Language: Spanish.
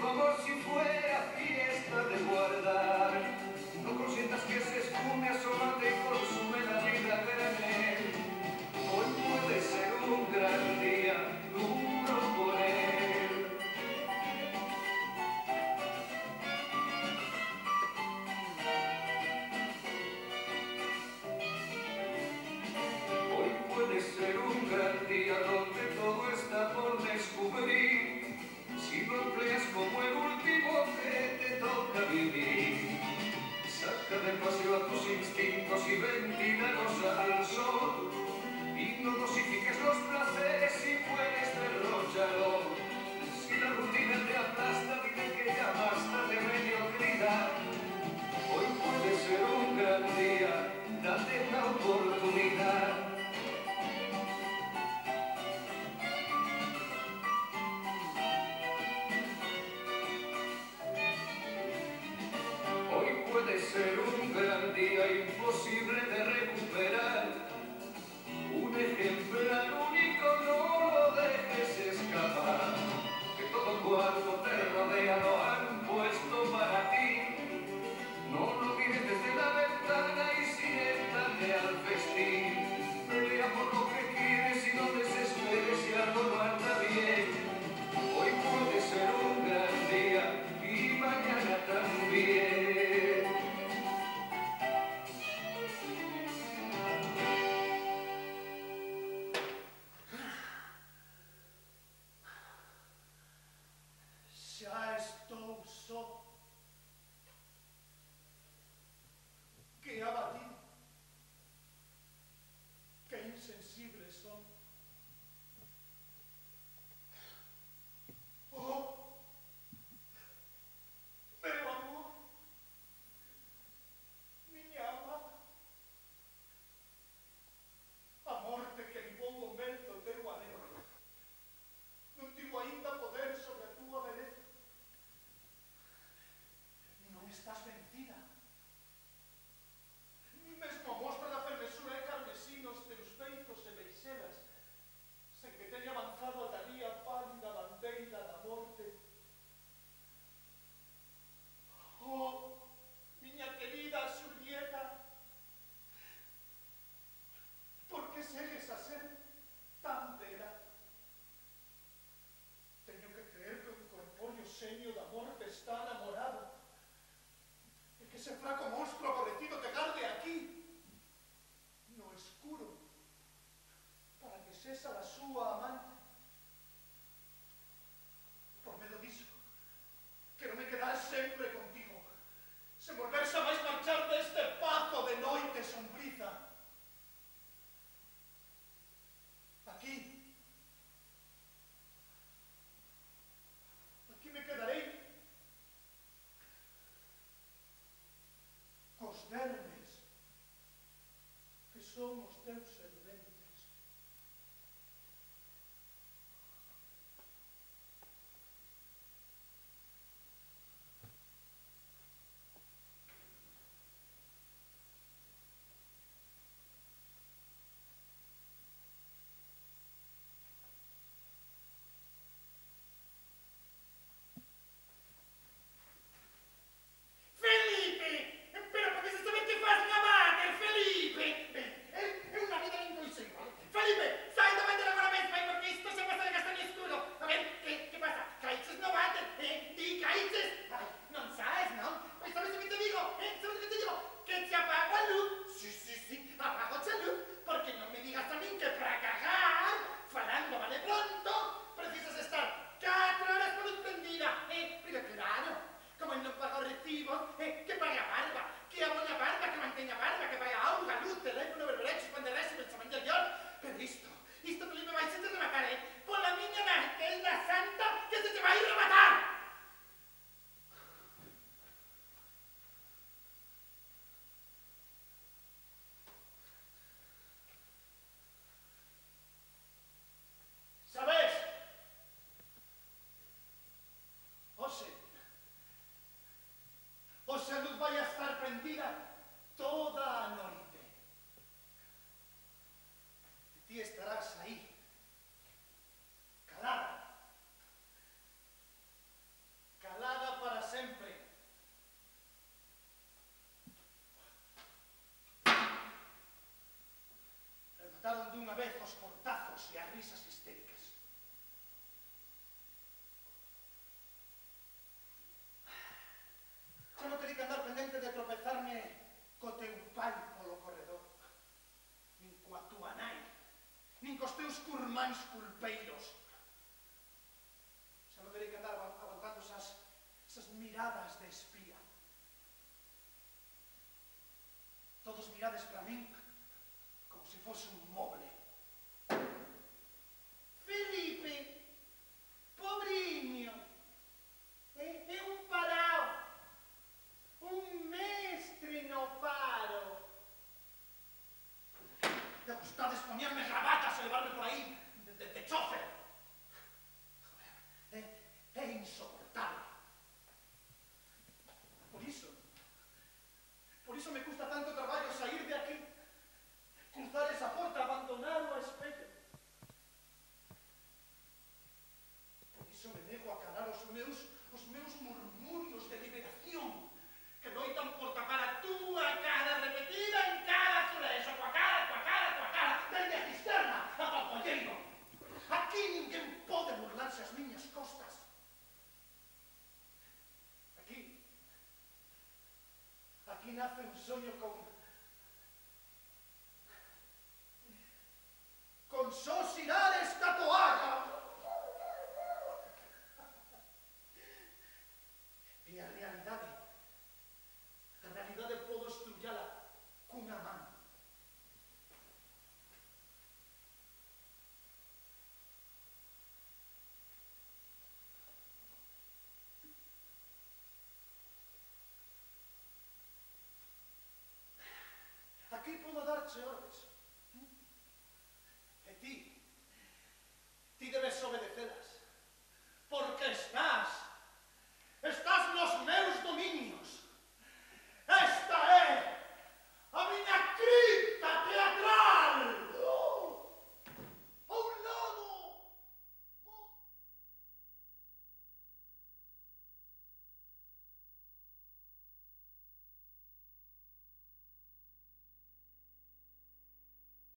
como si fuera fiesta de guardar. No consientas que se espume, asómate y consume la vida a granel. Hoy puede ser un gran día, duro por él. Hoy puede ser un gran día donde todo está por descubrir. Si lo empleas como el último que te toca vivir, saca de paseo a tus instintos y ventílalos al sol. Y no dosifiques los placeres si puedes derrocharlo. Si la rutina te aplasta, dile que ya basta de mediocridad. Hoy puede ser un gran día, date una oportunidad. Hoy puede ser un gran día imposible de recuperar. Un ejemplar único, no lo dejes escapar. Que todo cuanto te rodea lo han puesto para ti. No lo mires desde la ventana y siéntate al festín. Pelea por lo que quieres y no desesperes si algo no anda bien. Hoy puede ser un gran día y mañana también. Xa estou só. Que abatido. Que insensibles son. Oh, meu amor, miña ama, a morte que levou o mel do teu anelo, non tivo aínda poder sobre a túa beleza. Non estás vencida. Mesmo a mostra da fermesura é carmesí nos teus peitos e beixeras, sen que teña avanzado ata ali a pálida bandeira da morte. Oh, miña querida Xulieta, por que segues a ser tan bela? Teño que creer que un corpóreo xenio de amor te está namorado e que ese flaco monstro aborrecido te garde aquí, no escuro, para que sexa a súa amante. Por medo diso, quero me quedar sempre contigo, sen volver xa máis marchar deste pazo de noite sombriza. Aquí me quedarei cos vermes que son os teus serventes. Felipe! Però perché se sapete fare una mater, Felipe! È una vita impossibile. Felipe, sai dove te la messa? Ma perché sto se passa le castagne scuro? A ver, che passa? Caices no mater, di caices? Non sai, no? Poi sabes che te digo? ¿Sabes que te digo? Que te apago a luz. Sí, apago a luz. Porque no me digas también que para cagar, falando vale pronto, precisas estar 4 horas por luz prendida. Pero claro, como él no paga recibo, que pague a barba, que abone a barba, que mantenga barba, que pague auga, luz, teléfono, berberecho, panderés, pensamiento de Dios. Pero isto Felipe vai se te rematar, por la miña nave, que es la santa, que se te va a ir a rematar. Sabes? Oxe, a luz vai a estar prendida toda a noite. E ti estarás aí, calada, vez os portazos e as risas histéricas. Xa non teria que andar pendente de tropezarme co teu pai polo corredor, nin coa túa nai, nin cos teus curmáns culpeiros. Xa non teria que andar aguantando esas miradas de espía. Todos mirades para min como se fose un moble. Felipe, pobriño, é un parao, un mestre no paro. Te gustades poñerme gravatas e levarme por aí de chofer. Joder, é insoportable. Por iso me custa tanto traballo sair de aquí, cruzar esa porta, abandonar o espello. Por iso me nego a calar os meus murmurios de liberación, que loitan por tapar a túa cara repetida en cada azulexo, coa cara, dende a cisterna a papolleiro. Aquí ninguén pode burlarse as miñas costas. Aquí nace un soño con só xirar esta toalla. E a realidade podo estrullala cunha man. Aquí podo darche ordes. E ti,